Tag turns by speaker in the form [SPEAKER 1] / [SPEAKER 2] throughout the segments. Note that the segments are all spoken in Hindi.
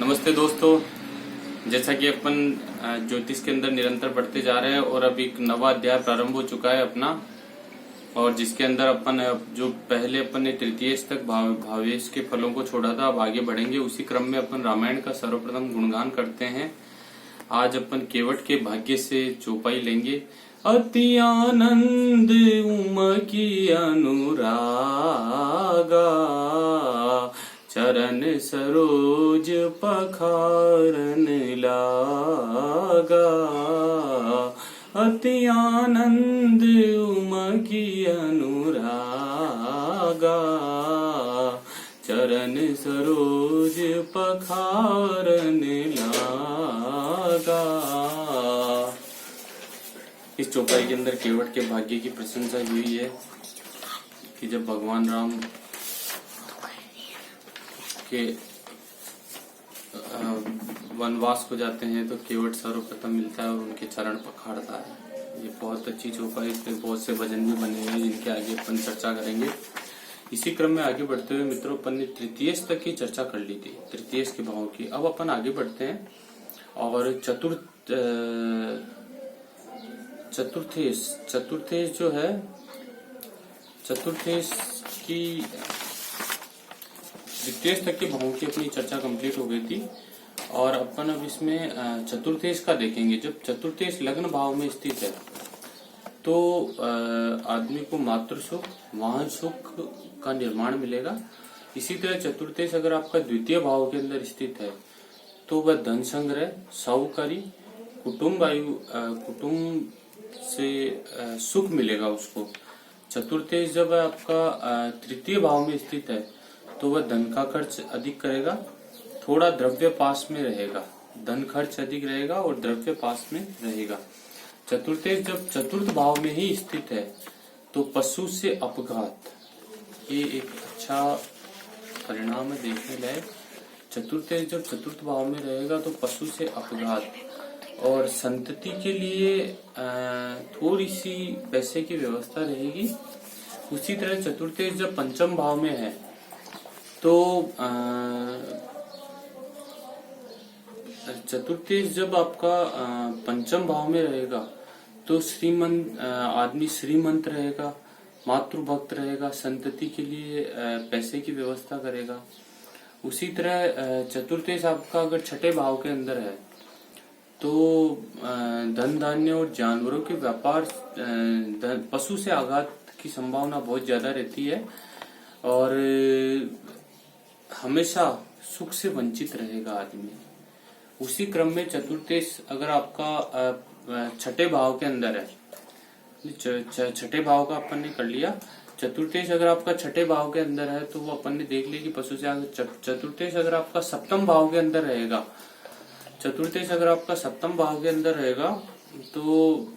[SPEAKER 1] नमस्ते दोस्तों। जैसा कि अपन ज्योतिष के अंदर निरंतर बढ़ते जा रहे हैं और अब एक नवा अध्याय प्रारंभ हो चुका है अपना, और जिसके अंदर अपन जो पहले अपन ने तृतीय तक भावेश के फलों को छोड़ा था, अब आगे बढ़ेंगे। उसी क्रम में अपन रामायण का सर्वप्रथम गुणगान करते हैं। आज अपन केवट के भाग्य से चौपाई लेंगे। अति आनंद उमकी अनुरागा, चरण सरोज पखारन लागा। अति आनंद उमकी अनुरागा, चरण सरोज पखारन लागा। इस चौपाई के अंदर केवट के भाग्य की प्रशंसा हुई है कि जब भगवान राम के वनवास को जाते हैं तो केवट सर्वप्रथम मिलता है और उनके चरण पखाड़ता है। ये बहुत अच्छी चौपाई, इसमें बहुत से भजन भी बने हुए हैं जिनके आगे अपन चर्चा करेंगे। इसी क्रम में आगे बढ़ते हुए मित्रों, अपन ने तृतीय तक की चर्चा कर ली थी, तृतीय के भावों की। अब अपन आगे बढ़ते हैं और चतुर्थेश जो है, चतुर्थेश की द्वितीय तक के भावों की अपनी चर्चा कंप्लीट हो गई थी और अपन अब इसमें चतुर्थेश का देखेंगे। जब चतुर्थेश लग्न भाव में स्थित है तो आदमी को मातृ सुख, वाहन सुख का निर्माण मिलेगा। इसी तरह चतुर्थेश अगर आपका द्वितीय भाव के अंदर स्थित है तो वह धन संग्रह, साहूकारी, कुटुंब से सुख मिलेगा उसको। चतुर्थेश जब आपका तृतीय भाव में स्थित है तो वह धन का खर्च अधिक करेगा, थोड़ा द्रव्य पास में रहेगा। धन खर्च अधिक रहेगा और द्रव्य पास में रहेगा। चतुर्थेश जब चतुर्थ भाव में ही स्थित है तो पशु से अपघात, ये एक अच्छा परिणाम है देखने लायक। चतुर्थेश जब चतुर्थ भाव में रहेगा तो पशु से अपघात और संतति के लिए थोड़ी सी पैसे की व्यवस्था रहेगी। उसी तरह चतुर्थेश जब पंचम भाव में है तो चतुर्थेश जब आपका पंचम भाव में रहेगा तो आदमी श्रीमंत रहेगा, मातृभक्त रहेगा, संतति के लिए पैसे की व्यवस्था करेगा। उसी तरह चतुर्थेश आपका अगर छठे भाव के अंदर है तो धन धान्य और जानवरों के व्यापार, पशु से आघात की संभावना बहुत ज्यादा रहती है और हमेशा सुख से वंचित रहेगा आदमी। उसी क्रम में चतुर्थेश अगर आपका छठे भाव के अंदर है, छठे भाव का अपन ने कर लिया। चतुर्थेश अगर आपका छठे भाव के अंदर है तो वो अपन ने देख लिया कि पशु से आगे। चतुर्थेश अगर आपका सप्तम भाव के अंदर रहेगा, चतुर्थेश अगर आपका सप्तम भाव के अंदर रहेगा तो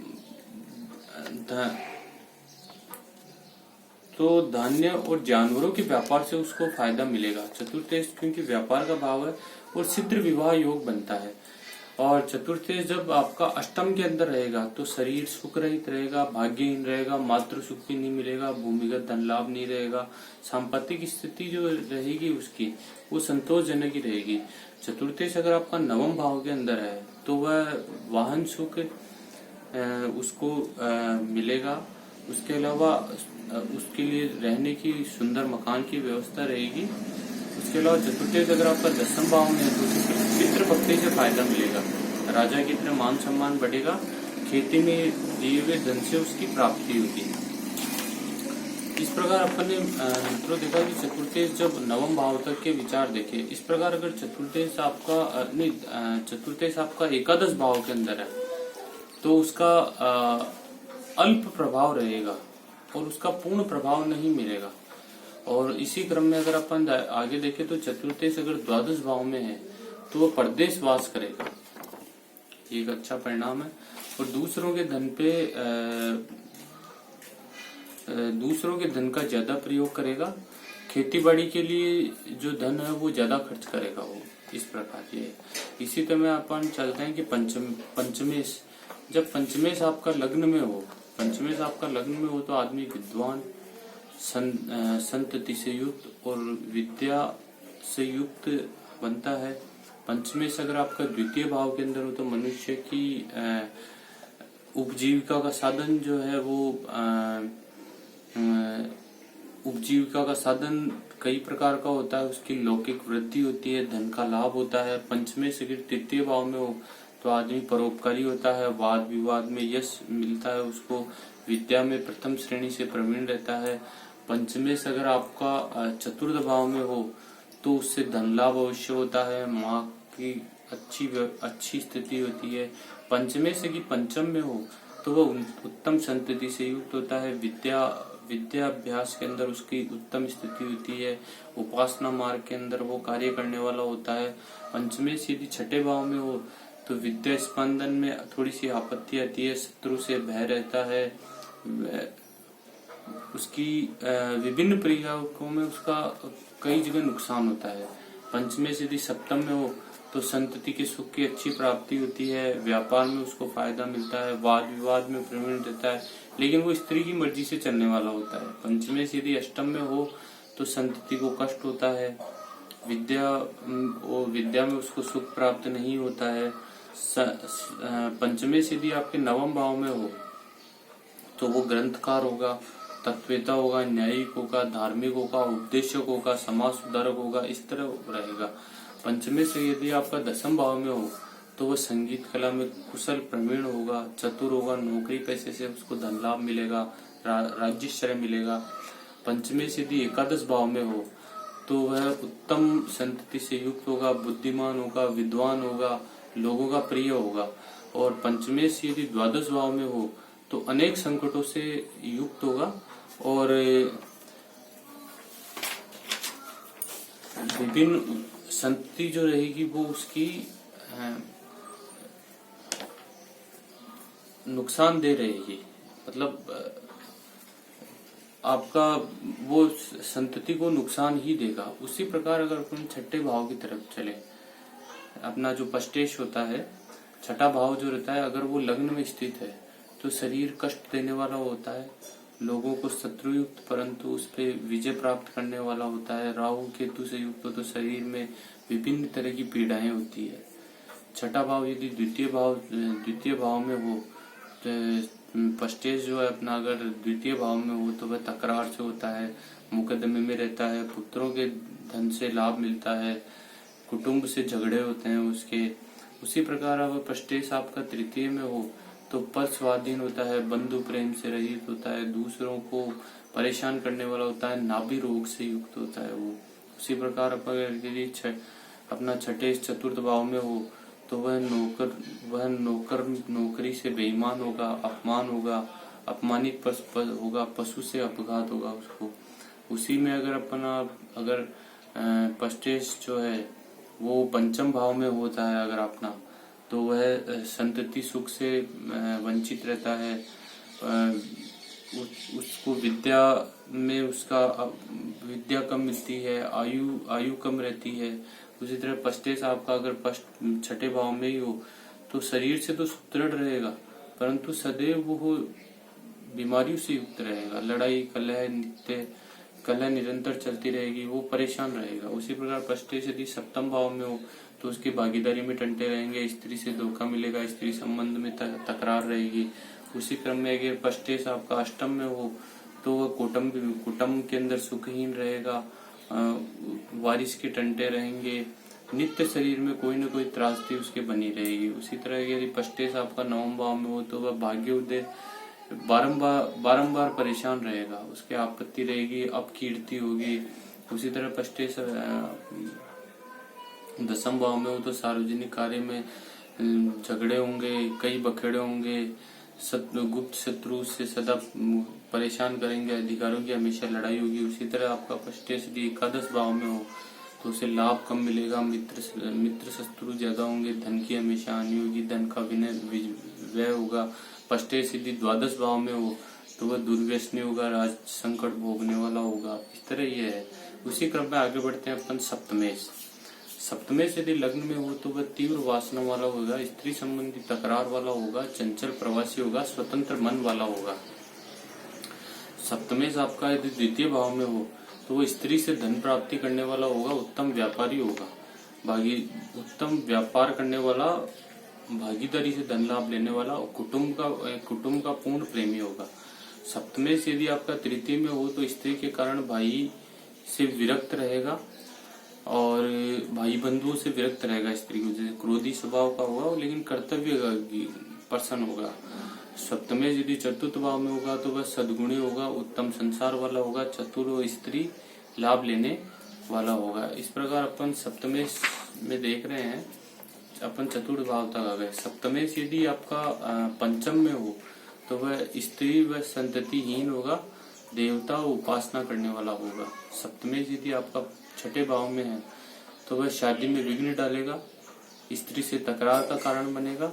[SPEAKER 1] धान्य और जानवरों के व्यापार से उसको फायदा मिलेगा। चतुर्थेश क्योंकि व्यापार का भाव है और शीघ्र विवाह योग बनता है। और चतुर्थेश जब आपका अष्टम के अंदर रहेगा तो शरीर सुख रहित रहेगा, भाग्यहीन रहेगा, मातृ सुख भी नहीं मिलेगा, भूमिगत धन लाभ नहीं रहेगा, सांपत्तिक स्थिति जो रहेगी उसकी वो संतोषजनक ही रहेगी। चतुर्थेश अगर आपका नवम भाव के अंदर है तो वह वाहन सुख उसको मिलेगा। उसके अलावा उसके लिए रहने की सुंदर मकान की व्यवस्था रहेगी। उसके अलावा चतुर्थेश अगर आपका दसम भाव में है तो पितृ भक्ति से फायदा मिलेगा, राजा की तरह मान सम्मान बढ़ेगा, खेती में दिए हुए धन से उसकी प्राप्ति होगी। इस प्रकार अपन ने मित्रों देखा कि चतुर्थेश जब नवम भाव तक के विचार देखे। इस प्रकार अगर चतुर्थेश आपका एकादश भाव के अंदर है तो उसका अल्प प्रभाव रहेगा और उसका पूर्ण प्रभाव नहीं मिलेगा। और इसी क्रम में अगर अपन आगे देखें तो चतुर्थेश अगर द्वादश भाव में है तो वो परदेश वास करेगा, ये एक अच्छा परिणाम है। और दूसरों के धन का ज्यादा प्रयोग करेगा, खेती बाड़ी के लिए जो धन है वो ज्यादा खर्च करेगा वो, इस प्रकार ये। इसी तरह अपन चलते हैं कि पंचमेश, जब पंचमेश आपका लग्न में हो तो आदमी विद्वान, संतति से युक्त और विद्या से युक्त बनता है। पंचमेश अगर आपका द्वितीय भाव के अंदर हो तो मनुष्य की उपजीविका का साधन जो है वो उपजीविका का साधन कई प्रकार का होता है, उसकी लौकिक वृद्धि होती है, धन का लाभ होता है। पंचमेश अगर तृतीय भाव में हो तो आदमी परोपकारी होता है, वाद विवाद में यश मिलता है उसको, विद्या में प्रथम श्रेणी से प्रवीण रहता है। पंचमेश अगर आपका चतुर्थ भाव में हो तो उससे धन लाभ अवश्य होता है, माँ की अच्छी स्थिति होती है। पंचमेश की पंचम में हो तो वह उत्तम संतति से युक्त होता है, विद्या अभ्यास के अंदर उसकी उत्तम स्थिति होती है, उपासना मार्ग के अंदर वो कार्य करने वाला होता है। पंचमेश यदि छठे भाव में हो तो विद्या स्पंदन में थोड़ी सी आपत्ति आती है, शत्रु से भय रहता है, उसकी विभिन्न प्रयोगों में उसका कई जगह नुकसान होता है। पंचमेश यदि सप्तम में हो तो संतति के सुख की अच्छी प्राप्ति होती है, व्यापार में उसको फायदा मिलता है, वाद विवाद में प्रवीण रहता है, लेकिन वो स्त्री की मर्जी से चलने वाला होता है। पंचमेश यदि अष्टम में हो तो संतति को कष्ट होता है, विद्या में उसको सुख प्राप्त नहीं होता है। पंचमेश यदि आपके नवम भाव में हो तो वो ग्रंथकार होगा, तत्ववेता होगा, न्यायिक होगा, धार्मिक होगा, उपदेशक होगा, समाज सुधारक होगा, इस तरह रहेगा। पंचमेश से यदि आपका दसम भाव में हो तो वह संगीत कला में कुशल प्रवीण होगा, चतुर होगा, नौकरी पैसे से उसको धन लाभ मिलेगा, राज्यश्रय मिलेगा। पंचमेश यदि एकादश भाव में हो तो वह उत्तम संतति से युक्त होगा, बुद्धिमान होगा, विद्वान होगा, लोगों का प्रिय होगा। और पंचमेश यदि द्वादश भाव में हो तो अनेक संकटों से युक्त होगा और विभिन्न संतति जो रहेगी वो उसकी नुकसान दे रहेगी, मतलब आपका वो संतति को नुकसान ही देगा। उसी प्रकार अगर अपन छठे भाव की तरफ चले, अपना जो पष्टेश होता है, छठा भाव जो रहता है, अगर वो लग्न में स्थित है तो शरीर कष्ट देने वाला होता है, लोगों को शत्रुयुक्त परंतु उस पर विजय प्राप्त करने वाला होता है। राहु केतु से युक्त हो तो शरीर में विभिन्न तरह की पीड़ाएं होती है। छठा भाव यदि द्वितीय भाव में हो तो पष्टेश जो है अपना अगर द्वितीय भाव में हो तो वह तकरार से होता है, मुकदमे में रहता है, पुत्रों के धन से लाभ मिलता है, कुटुंब से झगड़े होते हैं उसके। उसी प्रकार अगर पष्टेश आपका तृतीय में हो तो पद स्वाधीन होता है, बंधु प्रेम से रहित होता है, दूसरों को परेशान करने वाला होता है, नाभि रोग से युक्त होता है वो। उसी प्रकार अगर अपना छठे चतुर्थ भाव में हो तो वह नौकरी से बेईमान होगा, अपमान होगा, अपमानित होगा, पशु से अपघात होगा उसको। उसी में अगर पष्टेश जो है वो पंचम भाव में होता है अगर अपना, तो वह संतति सुख से वंचित रहता है, उसको विद्या में विद्या कम मिलती है, आयु कम रहती है। उसी तरह पष्टेश आपका अगर छठे भाव में ही हो तो शरीर से तो सुदृढ़ रहेगा परंतु सदैव वो बीमारियों से युक्त रहेगा, लड़ाई कलह निरंतर चलती रहेगी, वो परेशान रहेगा। उसी प्रकार पष्टेश यदि सप्तम भाव में हो तो उसकी भागीदारी में टंटे रहेंगे, स्त्री से धोखा मिलेगा, स्त्री संबंध में तकरार रहेगी। उसी क्रम में अगर पष्टेश आपका अष्टम में हो तो वह कुटुंब के अंदर सुखहीन रहेगा, वारिस के टंटे रहेंगे, नित्य शरीर में कोई न कोई त्रासदी उसके बनी रहेगी। उसी तरह यदि पष्टेश आपका नवम भाव में हो तो वह भाग्य उदय बारंबार परेशान रहेगा, उसके आपत्ति रहेगी, अपकीर्ति होगी। उसी तरह पष्टेश दसम भाव में हो तो सार्वजनिक कार्य में झगड़े होंगे, कई बखेड़े होंगे, गुप्त शत्रु से सदा परेशान करेंगे, अधिकारों की हमेशा लड़ाई होगी। उसी तरह आपका पष्टेश यदि एकादश भाव में हो तो उसे लाभ कम मिलेगा, मित्र शत्रु ज्यादा होंगे, धन की हमेशा हानि होगी, धन का व्यय होगा। पष्टेश यदि द्वादश भाव में हो तो वह दुर्व्यसनी होगा, राज संकट भोगने वाला होगा। इस तरह ये है। उसी क्रम में आगे बढ़ते हैं अपन सप्तमेश यदि लग्न में हो तो वह तीव्र वासना वाला होगा, स्त्री संबंधी तकरार वाला होगा, चंचल प्रवासी होगा, स्वतंत्र मन वाला होगा। सप्तमेश आपका यदि द्वितीय भाव में हो तो वह स्त्री से धन प्राप्ति करने वाला होगा, उत्तम व्यापारी होगा, उत्तम व्यापार करने वाला, भागीदारी से धन लाभ लेने वाला और कुटुंब का पूर्ण प्रेमी होगा। सप्तमेश यदि आपका तृतीय में हो तो स्त्री के कारण भाई से विरक्त रहेगा और भाई बंधुओं से विरक्त रहेगा। स्त्री को जैसे क्रोधी स्वभाव का होगा लेकिन कर्तव्य पर्सन होगा। सप्तमेश यदि चतुर्थ भाव में होगा तो वह सद्गुणी होगा, उत्तम संसार वाला होगा, चतुर और स्त्री लाभ लेने वाला होगा। इस प्रकार अपन सप्तमेश में देख रहे हैं, अपन चतुर्थ भाव तक आ गए। सप्तमेश यदि आपका पंचम में हो तो वह स्त्री व संततिहीन होगा, देवता उपासना करने वाला होगा। सप्तमेश यदि आपका छठे भाव में है तो वह शादी में विघ्न डालेगा, स्त्री से तकरार का कारण बनेगा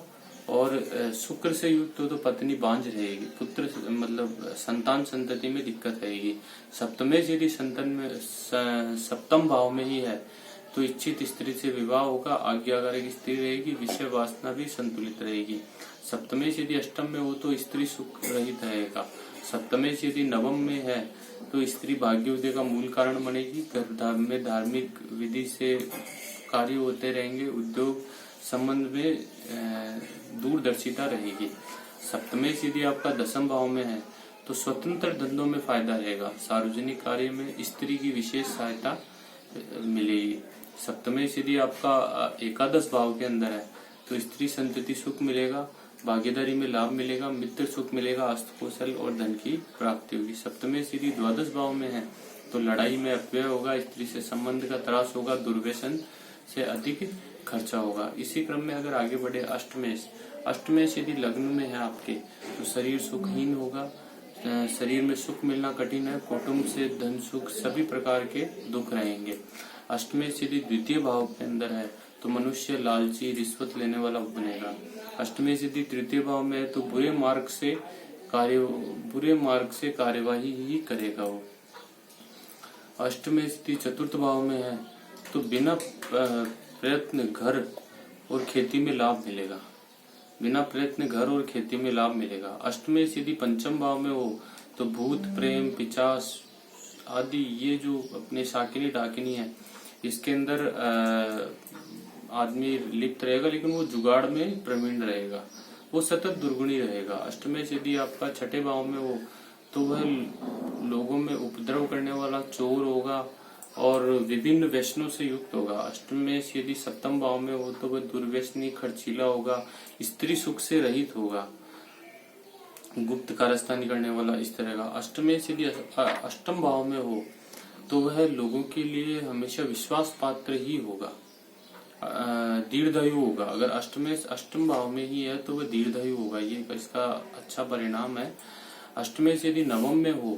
[SPEAKER 1] और शुक्र से युक्त हो तो पत्नी बांझ रहेगी, पुत्र मतलब संतान संतति में दिक्कत रहेगी। सप्तमेश यदि सप्तम भाव में ही है तो इच्छित स्त्री से विवाह होगा, आज्ञाकारी स्त्री रहेगी, विषय वासना भी संतुलित रहेगी। सप्तमेश यदि अष्टम में हो तो स्त्री सुख रहित रहेगा। सप्तमेश यदि नवम में है तो स्त्री भाग्योदय का मूल कारण बनेगी, घर में धार्मिक विधि से कार्य होते रहेंगे, उद्योग संबंध में दूरदर्शिता रहेगी। सप्तमेश यदि आपका दसम भाव में है तो स्वतंत्र धंधों में फायदा रहेगा, सार्वजनिक कार्य में स्त्री की विशेष सहायता मिलेगी। सप्तमेश यदि आपका एकादश भाव के अंदर है तो स्त्री संतति सुख मिलेगा, भागीदारी में लाभ मिलेगा, मित्र सुख मिलेगा, हस्तकौशल और धन की प्राप्ति होगी। सप्तमेश यदि द्वादश भाव में है तो लड़ाई में अपव्यय होगा, स्त्री से संबंध का त्रास होगा, दुर्व्यसन से अधिक खर्चा होगा। इसी क्रम में अगर आगे बढ़े अष्टमेश यदि लग्न में है आपके तो शरीर सुखहीन होगा, शरीर में सुख मिलना कठिन है, कुटुंब से धन सुख सभी प्रकार के दुख रहेंगे। अष्टमेश यदि द्वितीय भाव के अंदर है तो मनुष्य लालची, रिश्वत लेने वाला बनेगा। अष्टमेश यदि तृतीय भाव में है तो बुरे मार्ग से कार्यवाही ही करेगा वो। अष्टमेश यदि चतुर्थ भाव में है तो बिना प्रयत्न घर और खेती में लाभ मिलेगा, बिना प्रयत्न घर और खेती में लाभ मिलेगा। अष्टमेश यदि पंचम भाव में हो तो भूत प्रेम, पिचास आदि ये जो अपने शाकिनी डाकिनी है इसके अंदर आदमी लिप्त रहेगा, लेकिन वो जुगाड़ में प्रवीण रहेगा, वो सतत दुर्गुणी रहेगा। अष्टमेश यदि आपका छठे भाव में हो तो वह लोगों में उपद्रव करने वाला चोर होगा और विभिन्न व्यसनों से युक्त होगा। अष्टमेश यदि सप्तम भाव में हो तो वह दुर्व्यसनी, खर्चीला होगा, स्त्री सुख से रहित होगा, गुप्त कारस्तानी करने वाला इस तरह का। अष्टमेश यदि अष्टम भाव में हो तो वह लोगों के लिए हमेशा विश्वास पात्र ही होगा, दीर्घायु होगा। अगर अष्टमेश अष्टम भाव में ही है तो वह दीर्घायु होगा, ये इसका अच्छा परिणाम है। अष्टमेश यदि नवम में हो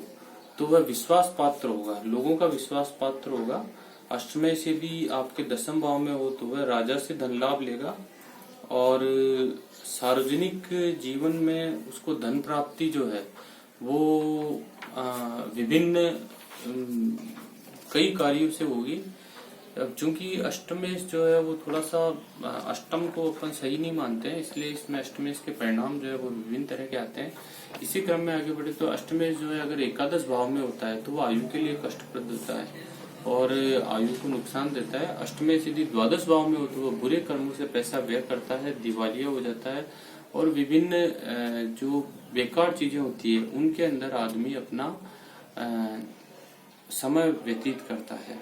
[SPEAKER 1] तो वह विश्वास पात्र होगा, लोगों का विश्वास पात्र होगा। अष्टमेश यदि आपके दसम भाव में हो तो वह राजा से धन लाभ लेगा और सार्वजनिक जीवन में उसको धन प्राप्ति जो है वो विभिन्न कई कार्यों से होगी। अब चूंकि अष्टमेश जो है वो थोड़ा सा अष्टम को अपन सही नहीं मानते हैं, इसलिए इसमें अष्टमेश के परिणाम जो है वो विभिन्न तरह के आते हैं। इसी क्रम में आगे बढ़े तो अष्टमेश जो है अगर एकादश भाव में होता है तो वो आयु के लिए कष्टप्रद होता है और आयु को नुकसान देता है। अष्टमेश यदि द्वादश भाव में हो तो वह बुरे कर्मों से पैसा व्यय करता है, दिवालिया हो जाता है और विभिन्न जो बेकार चीजें होती है उनके अंदर आदमी अपना समय व्यतीत करता है।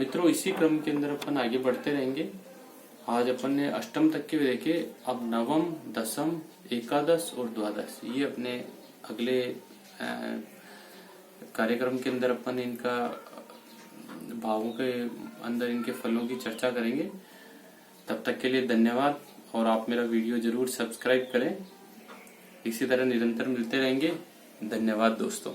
[SPEAKER 1] मित्रों, इसी क्रम के अंदर अपन आगे बढ़ते रहेंगे। आज अपन ने अष्टम तक के देखे, अब नवम, दसम, एकादश और द्वादश ये अपने अगले कार्यक्रम के अंदर अपन इनका भावों के अंदर इनके फलों की चर्चा करेंगे। तब तक के लिए धन्यवाद और आप मेरा वीडियो जरूर सब्सक्राइब करें। इसी तरह निरंतर मिलते रहेंगे। धन्यवाद दोस्तों।